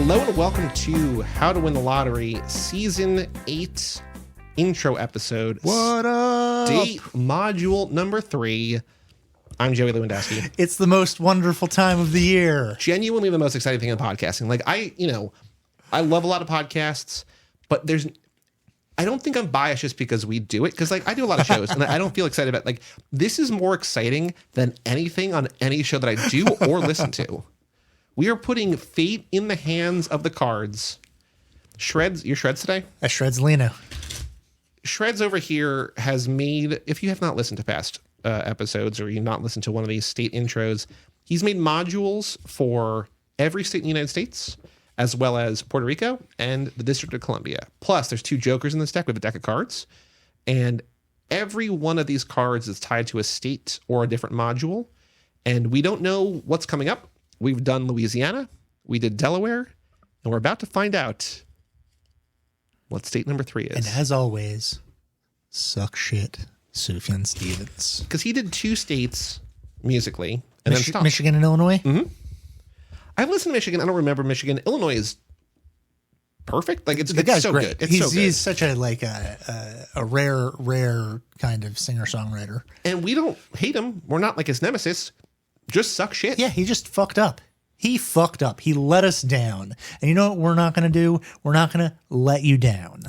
Hello and welcome to How to Win the Lottery Season 8 intro episode. What up? Date module number 3. I'm Joey Lewandowski. It's the most wonderful time of the year. Genuinely the most exciting thing in podcasting. Like I love a lot of podcasts, but I don't think I'm biased just because we do it. Because I do a lot of shows and I don't feel excited about this is more exciting than anything on any show that I do or listen to. We are putting fate in the hands of the cards. Shreds, your Shreds today? Shreds Lino. Shreds over here has made, if you have not listened to past episodes or you've not listened to one of these state intros, he's made modules for every state in the United States, as well as Puerto Rico and the District of Columbia. Plus, there's 2 jokers in this deck with a deck of cards. And every one of these cards is tied to a state or a different module. And we don't know what's coming up. We've done Louisiana, we did Delaware, and we're about to find out what state number 3 is. And as always, suck shit, Sufjan Stevens. Because he did 2 states musically, and then stopped. Michigan and Illinois? Mm-hmm. I've listened to Michigan. I don't remember Michigan. Illinois is perfect. It's so great. good. He's such a rare kind of singer-songwriter. And we don't hate him. We're not like his nemesis. Just suck shit. Yeah, he just fucked up. He fucked up. He let us down. And you know what we're not going to do? We're not going to let you down.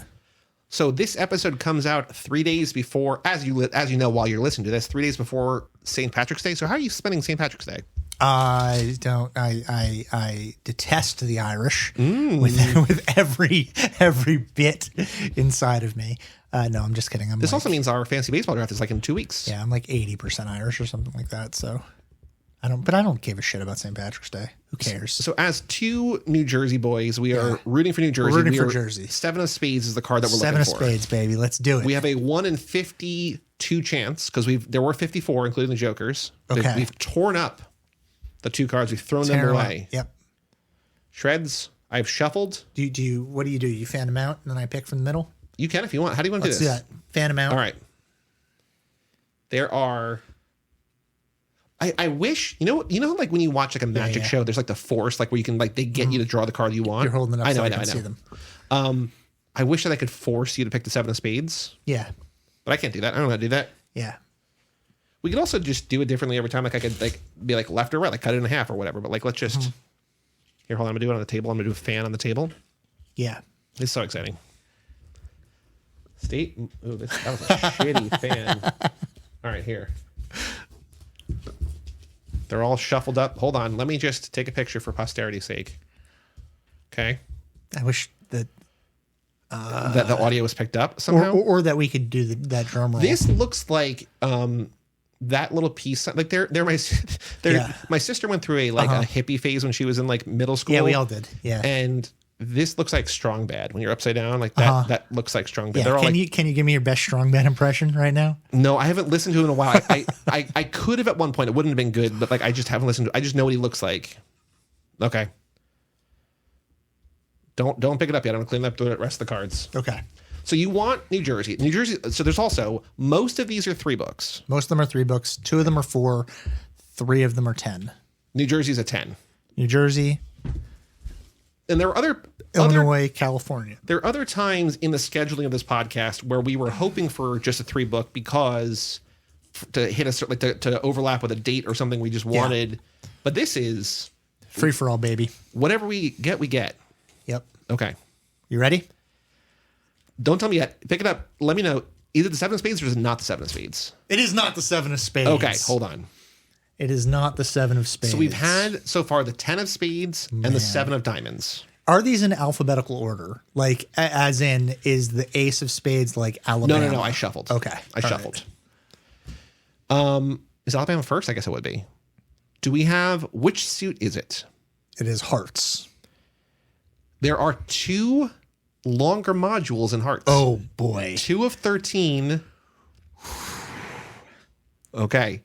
So this episode comes out 3 days before, as you know while you're listening to this, 3 days before St. Patrick's Day. So how are you spending St. Patrick's Day? I don't. I detest the Irish with every bit inside of me. No, I'm just kidding. This also means our fantasy baseball draft is in 2 weeks. Yeah, I'm 80% Irish or something like that. So I don't give a shit about St. Patrick's Day. Who cares? So as 2 New Jersey boys, we are rooting for New Jersey. We're rooting for Jersey. 7 of spades is the card that we're looking for. 7 of spades, baby. Let's do it. We have a 1 in 52 chance because there were 54, including the jokers. Okay. We've torn up the 2 cards. We've thrown them away. Yep. Shreds, I've shuffled. What do you do? You fan them out and then I pick from the middle? You can if you want. How do you want to do this? Let's do that. Fan them out. All right. There are... I wish, you know, when you watch a magic show, there's the force, where you can they get you to draw the card you want. You're holding it up. I know. See them. I wish that I could force you to pick the 7 of spades. Yeah. But I can't do that. I don't know how to do that. Yeah. We could also just do it differently every time. I could be left or right, cut it in half or whatever. But let's just, here, hold on. I'm gonna do it on the table. I'm gonna do a fan on the table. Yeah. It's so exciting. State. Ooh, that was a shitty fan. All right, here. They're all shuffled up. Hold on. Let me just take a picture for posterity's sake. Okay. I wish that that the audio was picked up somehow, or that we could do that drum roll. This looks like that little piece. My sister went through a hippie phase when she was in middle school. Yeah, we all did. Yeah. And this looks like strong bad when you're upside down that. That looks like strong bad. Yeah. Can you give me your best strong bad impression right now? No, I haven't listened to it in a while. I could have at one point. It wouldn't have been good, but I just haven't listened to it. I just know what he looks like. Okay. Don't pick it up yet. I'm gonna clean up the rest of the cards. Okay. So you want New Jersey. So there's also, most of these are 3 books. Most of them are 3 books. 2 of them are 4. 3 of them are 10. New Jersey's a 10. New Jersey. And there are Illinois, California. There are other times in the scheduling of this podcast where we were hoping for just a 3 book because to hit a certain, to overlap with a date or something we just wanted. Yeah. But this is free for all, baby. Whatever we get, we get. Yep. Okay. You ready? Don't tell me yet. Pick it up. Let me know. Either the 7 of spades or is it not the 7 of spades? It is not the 7 of spades. Okay, hold on. It is not the 7 of spades. So we've had so far the 10 of spades and the 7 of diamonds. Are these in alphabetical order? As in, is the ace of spades Alabama? No. I shuffled. Okay. I shuffled. Right. Is Alabama first? I guess it would be. Do we have, which suit is it? It is hearts. There are 2 longer modules in hearts. Oh, boy. 2 of 13. Okay.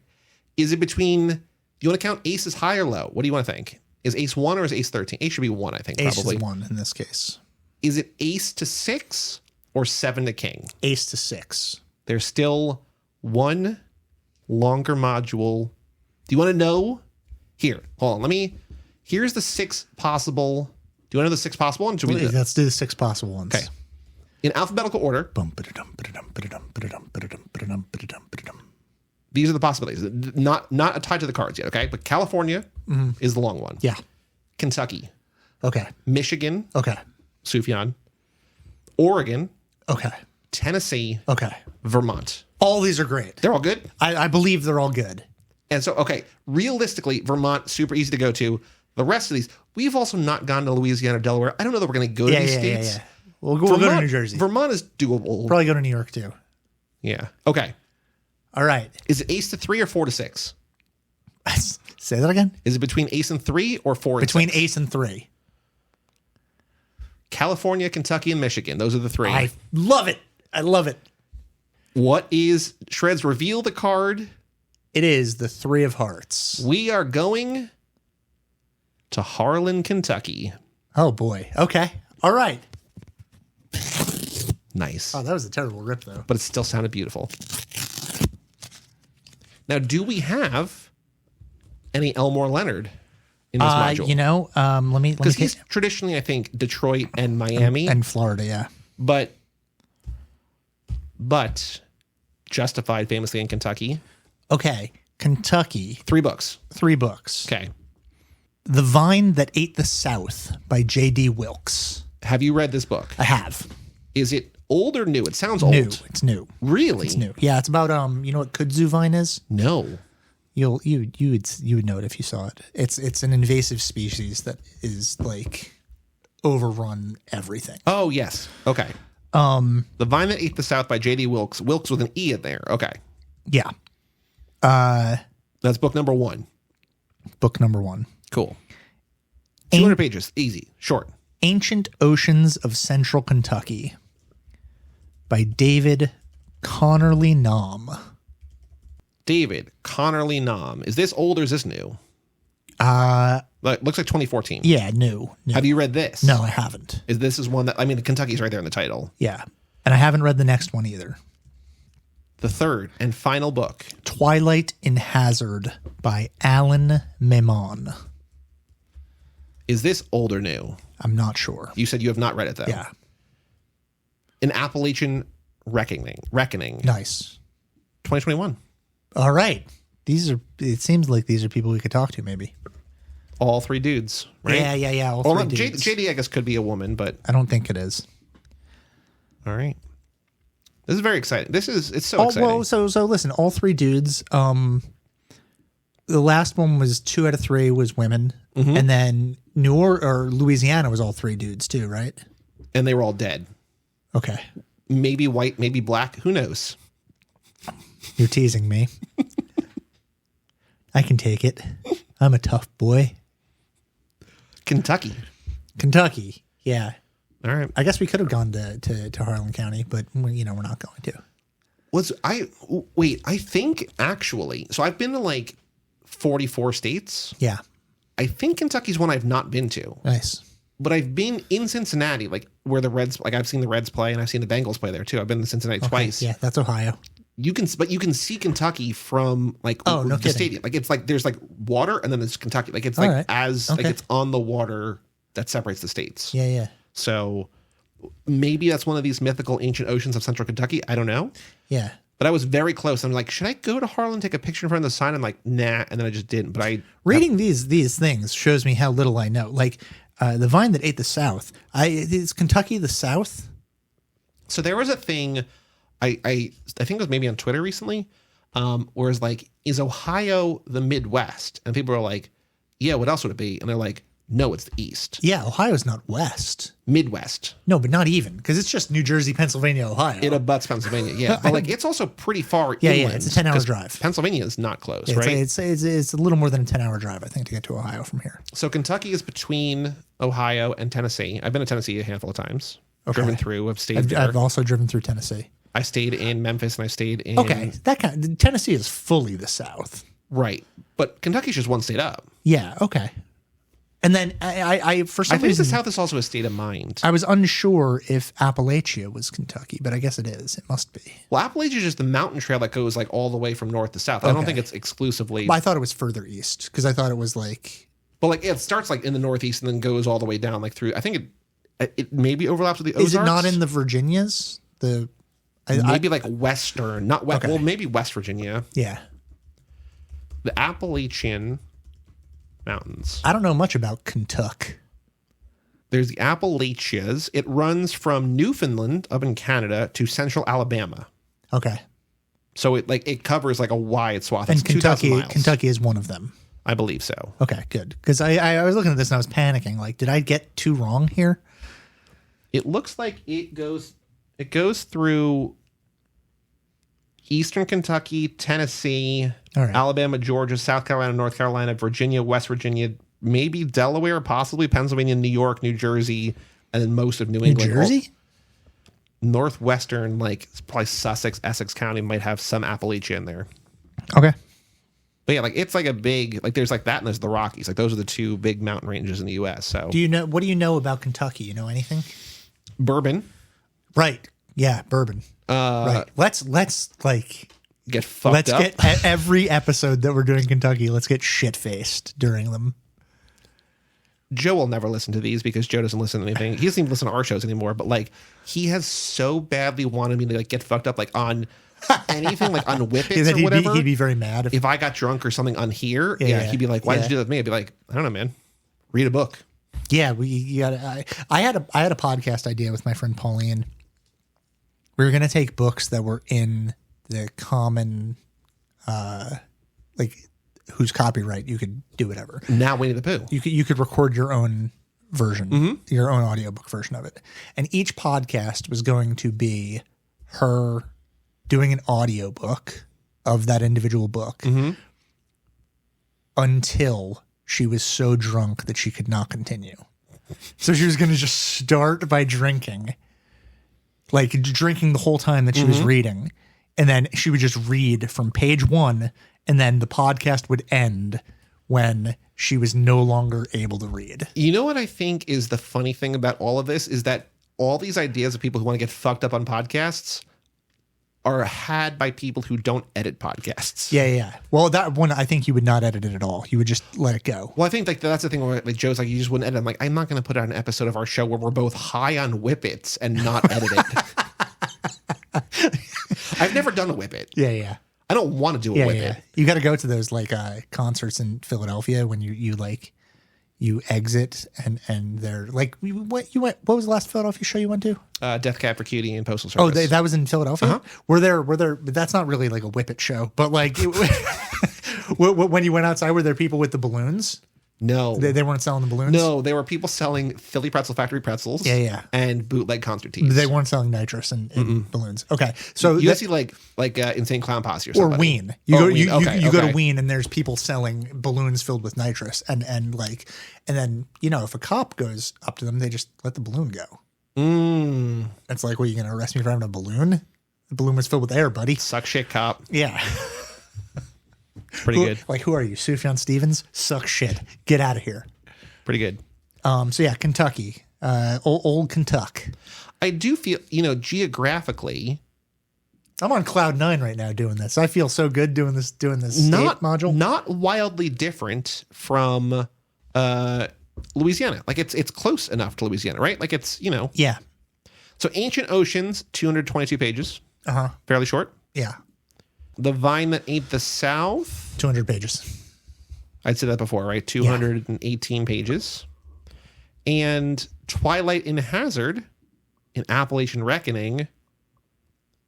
Is it between, do you want to count aces high or low? What do you want to think? Is ace 1 or is ace 13? Ace should be 1, I think, ace probably. Ace is 1 in this case. Is it ace to 6 or 7 to king? Ace to 6. There's still 1 longer module. Do you want to know? Here, hold on. Here's the 6 possible Do you want to know the 6 possible ones? Should we do that? Let's do the 6 possible ones. Okay. In alphabetical order, these are the possibilities. Not tied to the cards yet, okay? But California is the long one. Yeah. Kentucky. Okay. Michigan. Okay. Sufjan. Oregon. Okay. Tennessee. Okay. Vermont. All these are great. They're all good? I believe they're all good. And so, okay, realistically, Vermont, super easy to go to. The rest of these, we've also not gone to Louisiana or Delaware. I don't know that we're going to go to these states. Yeah. We'll go to New Jersey. Vermont is doable. Probably go to New York too. Yeah. Okay. All right. Is it ace to 3 or 4 to 6? Say that again. Is it between ace and 3 or 4 and Between 6? ace and 3. California, Kentucky, and Michigan. Those are the 3. I love it. I love it. What is Shreds? Reveal the card. It is the 3 of hearts. We are going to Harlan, Kentucky. Oh boy. Okay. All right. Nice. Oh, that was a terrible rip though. But it still sounded beautiful. Now, do we have any Elmore Leonard in this module? You know, let me because he's traditionally, I think, Detroit and Miami and Florida, yeah. but Justified famously in Kentucky. Okay, Kentucky. 3 books. 3 books. Okay. The Vine That Ate the South by J.D. Wilkes. Have you read this book? I have. Is it old or new? It sounds old. New. It's new. Really? It's new. Yeah, it's about you know what kudzu vine is? No. You would know it if you saw it. It's an invasive species that is like overrun everything. Oh, yes. Okay. The Vine That Ate the South by J.D. Wilkes. Wilkes with an E in there. Okay. Yeah. That's book number 1. Book number 1. Cool. 200 pages. Easy. Short. Ancient Oceans of Central Kentucky by David Connerly Nom. David Connerly Nom. Is this old or is this new? Looks like 2014. Yeah, new. Have you read this? No, I haven't. This is one that, I mean, Kentucky's right there in the title. Yeah. And I haven't read the next one either. The 3rd and final book. Twilight in Hazard by Alan Memon. Is this old or new? I'm not sure. You said you have not read it, though. Yeah. An Appalachian Reckoning. Nice. 2021. All right. It seems like these are people we could talk to, maybe. All 3 dudes, right? Yeah. All well, 3 dudes. JD, I guess, could be a woman, but... I don't think it is. All right. This is very exciting. It's so exciting. Well, so listen, all 3 dudes. The last one was 2 out of 3 was women, and then Louisiana was all 3 dudes too, right? And they were all dead. Okay. Maybe white, maybe black. Who knows? You're teasing me. I can take it. I'm a tough boy. Kentucky. Yeah. All right. I guess we could have gone to Harlan County, but we're not going to. I think actually, so I've been to like 44 states. Yeah. I think Kentucky's one I've not been to. Nice. But I've been in Cincinnati, like where the Reds, like I've seen the Reds play and I've seen the Bengals play there too. I've been to Cincinnati twice. Yeah, that's Ohio. You can see Kentucky from like the stadium. Like it's like there's like water and then there's Kentucky. Like it's like right. like it's on the water that separates the states. Yeah. So maybe that's one of these mythical ancient oceans of central Kentucky. I don't know. Yeah. But I was very close. I'm like, should I go to Harlan, take a picture in front of the sign? I'm like, nah. And then I just didn't. But reading these things shows me how little I know. Like the Vine That Ate the South. Is Kentucky the South? So there was a thing. I think it was maybe on Twitter recently, where it's like, is Ohio the Midwest? And people are like, yeah, what else would it be? And they're like, no, it's the East. Yeah, Ohio's not West. Midwest. No, but not even, because it's just New Jersey, Pennsylvania, Ohio. It abuts Pennsylvania, yeah. But like, it's also pretty far Yeah, inland. yeah, it's a 10-hour drive. Pennsylvania is not close, Yeah, right? It's a little more than a 10-hour drive, I think, to get to Ohio from here. So Kentucky is between Ohio and Tennessee. I've been to Tennessee a handful of times. Okay. Driven through. I've stayed there. I've also driven through Tennessee. I stayed in Memphis and I stayed in... Okay, Tennessee is fully the South. Right. But Kentucky's just one state up. Yeah, okay. And then I for some I think reason... the South is also a state of mind. I was unsure if Appalachia was Kentucky, but I guess it is. It must be. Well, Appalachia is just the mountain trail that goes like all the way from north to south. I don't think it's exclusively... Well, I thought it was further east, because I thought it was like But like it starts like in the Northeast and then goes all the way down like through. I think it maybe overlaps with the Ozarks. Is it not in the Virginias? Maybe like Western, not West. Okay. Well, maybe West Virginia. Yeah. The Appalachian Mountains. I don't know much about Kentucky. There's the Appalachias. It runs from Newfoundland up in Canada to central Alabama. Okay. So it covers like a wide swath. And It's 2,000 miles. Kentucky is one of them. I believe so. Okay, good. Because I was looking at this and I was panicking. Like, did I get too wrong here? It looks like it goes through Eastern Kentucky, Tennessee, All right. Alabama, Georgia, South Carolina, North Carolina, Virginia, West Virginia, maybe Delaware, possibly Pennsylvania, New York, New Jersey, and then most of New England. New Jersey? Northwestern, like probably Sussex, Essex County might have some Appalachia in there. Okay. But yeah, like it's like a big, like there's like that and there's the Rockies. Like those are the two big mountain ranges in the U.S. So what do you know about Kentucky? You know anything? bourbon. Right. Yeah, bourbon. Right. Let's like get fucked up. Let's get every episode that we're doing Kentucky, let's get shit-faced during them. Joe will never listen to these because Joe doesn't listen to anything. He doesn't even listen to our shows anymore. But like, he has so badly wanted me to like get fucked up, like on anything, like on Whippets or whatever. He'd be very mad if I got drunk or something on here. Yeah, he'd be like, "Why did you do that with me?" I'd be like, "I don't know, man. Read a book." Yeah, you gotta. I had a podcast idea with my friend Pauline. We were gonna take books that were in the common, like whose copyright you could do whatever. Now Winnie the Pooh. You could record your own version, your own audiobook version of it. And each podcast was going to be her doing an audiobook of that individual book until she was so drunk that she could not continue. So she was going to just start by drinking, like drinking the whole time that she was reading. And then she would just read from page 1, and then the podcast would end when she was no longer able to read. You know what I think is the funny thing about all of this is that all these ideas of people who want to get fucked up on podcasts are had by people who don't edit podcasts. Yeah. Well, that one, I think you would not edit it at all. You would just let it go. Well, I think like that's the thing where like Joe's like, you just wouldn't edit. I'm like, I'm not going to put out an episode of our show where we're both high on Whippets and not edit it. I've never done a Whippet. Yeah. I don't want to do a Whippet. Yeah. You got to go to those like concerts in Philadelphia when you exit and they're like, what was the last Philadelphia show you went to? Death Cab for Cutie and Postal Service. Oh, that was in Philadelphia? Were there, but that's not really like a Whippet show, but like when you went outside, were there people with the balloons? No. They weren't selling the balloons? No, they were people selling Philly Pretzel Factory pretzels. Yeah. And bootleg concert tees. They weren't selling nitrous and balloons. Okay. So you see like Insane Clown Posse or something. Or Ween. You go to okay. Ween and there's people selling balloons filled with nitrous and then, if a cop goes up to them, they just let the balloon go. It's like, well, you going to arrest me for having a balloon? The balloon was filled with air, buddy. Suck shit, cop. Yeah. Pretty good. Like, who are you? Sufjan Stevens? Suck shit. Get out of here. Pretty good. So yeah, Kentucky. Old Kentucky. I do feel, geographically, I'm on cloud 9 right now doing this. I feel so good doing this state module. Not wildly different from Louisiana. Like it's close enough to Louisiana, right? Like it's, Yeah. So Ancient Oceans, 222 pages. Fairly short. Yeah. The Vine That Ate the South. 200 pages. I'd said that before, right? 218 pages. And Twilight in Hazard, in Appalachian Reckoning,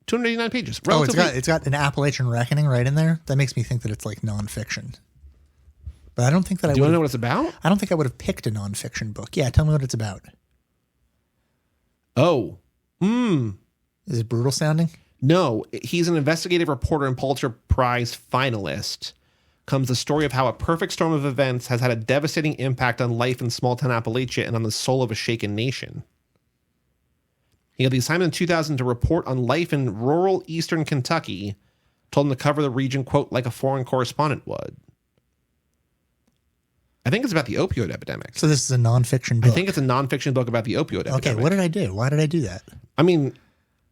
289 pages. It's got an Appalachian Reckoning right in there. That makes me think that it's like nonfiction. But I don't think that Do you want to know what it's about? I don't think I would have picked a nonfiction book. Yeah, tell me what it's about. Oh. Is it brutal sounding? No, he's an investigative reporter and Pulitzer Prize finalist. Comes the story of how a perfect storm of events has had a devastating impact on life in small-town Appalachia and on the soul of a shaken nation. He had the assignment in 2000 to report on life in rural eastern Kentucky, told him to cover the region, quote, like a foreign correspondent would. I think it's about the opioid epidemic. So this is a nonfiction book. I think it's a nonfiction book about the opioid epidemic. Okay, what did I do? Why did I do that? I mean,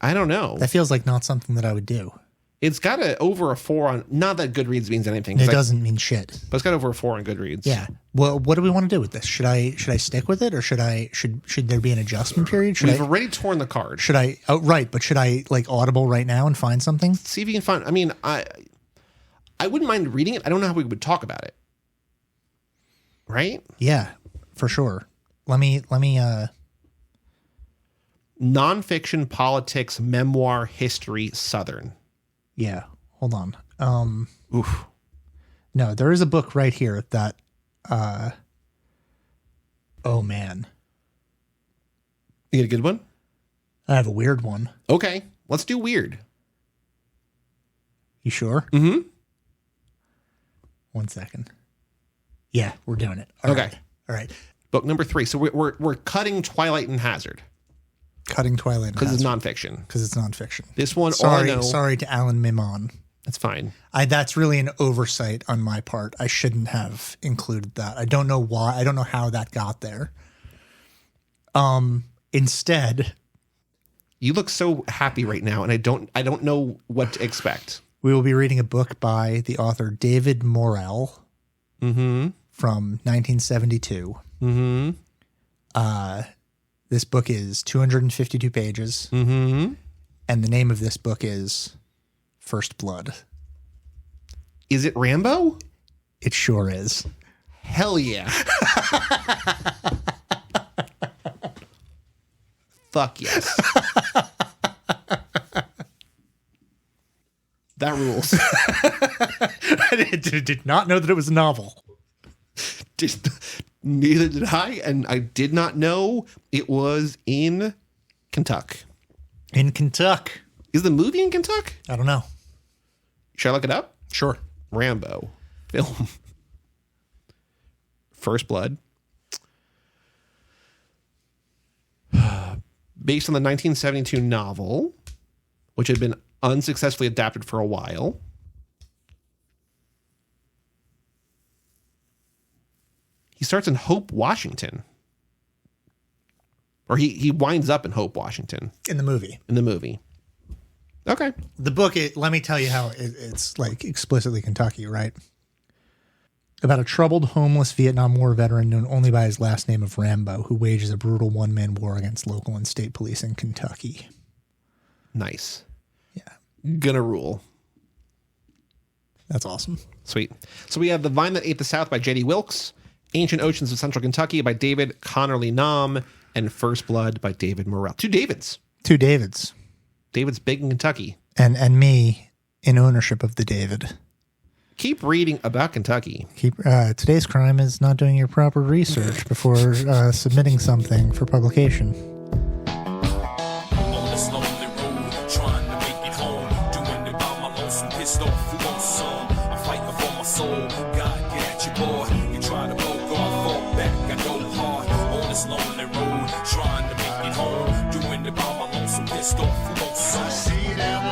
I don't know. That feels like not something that I would do. It's got over a 4 on, not that Goodreads means anything. It doesn't mean shit. But it's got over a 4 on Goodreads. Yeah. Well, what do we want to do with this? Should I stick with it, or should there be an adjustment period? We've already torn the card. Should I? Oh, right. But should I like Audible right now and find something? See if you can find. I mean, I wouldn't mind reading it. I don't know how we would talk about it. Right? Yeah, for sure. Let me. Nonfiction, politics, memoir, history, Southern. Yeah. Hold on. Oof. No, there is a book right here that. Oh man. You get a good one? I have a weird one. Okay, let's do weird. You sure? Mm-hmm. 1 second. Yeah, we're doing it. Okay. All right. Book number 3. So we're cutting Twilight and Hazard Cutting Twilight because it's nonfiction. Because it's nonfiction. This one, all I know, sorry to Alan Mimon. that's fine. That's really an oversight on my part. I shouldn't have included that. I don't know why. I don't know how that got there. Instead, You look so happy right now, and I don't know what to expect. we will be reading a book by the author David Morrell Mm-hmm. from 1972. Mm-hmm. This book is 252 pages, Mm-hmm. and the name of this book is First Blood. Is it Rambo? It sure is. Hell yeah. Fuck yes. That rules. I did not know that it was a novel. Neither did I, and I did not know it was in Kentucky. In Kentucky. Is the movie in Kentucky? I don't know. Should I look it up? Sure. Rambo film. First Blood. Based on the 1972 novel, which had been unsuccessfully adapted for a while. He starts in Hope, Washington. Or he winds up in Hope, Washington. In the movie. In the movie. Okay. The book, let me tell you how it's like explicitly Kentucky, right? About a troubled, homeless Vietnam War veteran known only by his last name of Rambo, who wages a brutal one-man war against local and state police in Kentucky. Nice. Yeah. Gonna rule. That's awesome. Sweet. So we have The Vine That Ate the South by J.D. Wilkes, Ancient Oceans of Central Kentucky by David Connerly Nom, and First Blood by David Morrell. Two Davids. Two Davids. David's big in Kentucky. And me in ownership of the David. Keep reading about Kentucky. Today's crime is not doing your proper research before submitting something for publication. On this lonely road, trying to make it home, doing it by my lonesome, pissed off, who wants some? I'm fighting for my soul. God, get at you, boy. You try to go, God, fall back. I go hard on this lonely road, trying to make it home, doing it by my lonesome, pissed off, who wants some? I see them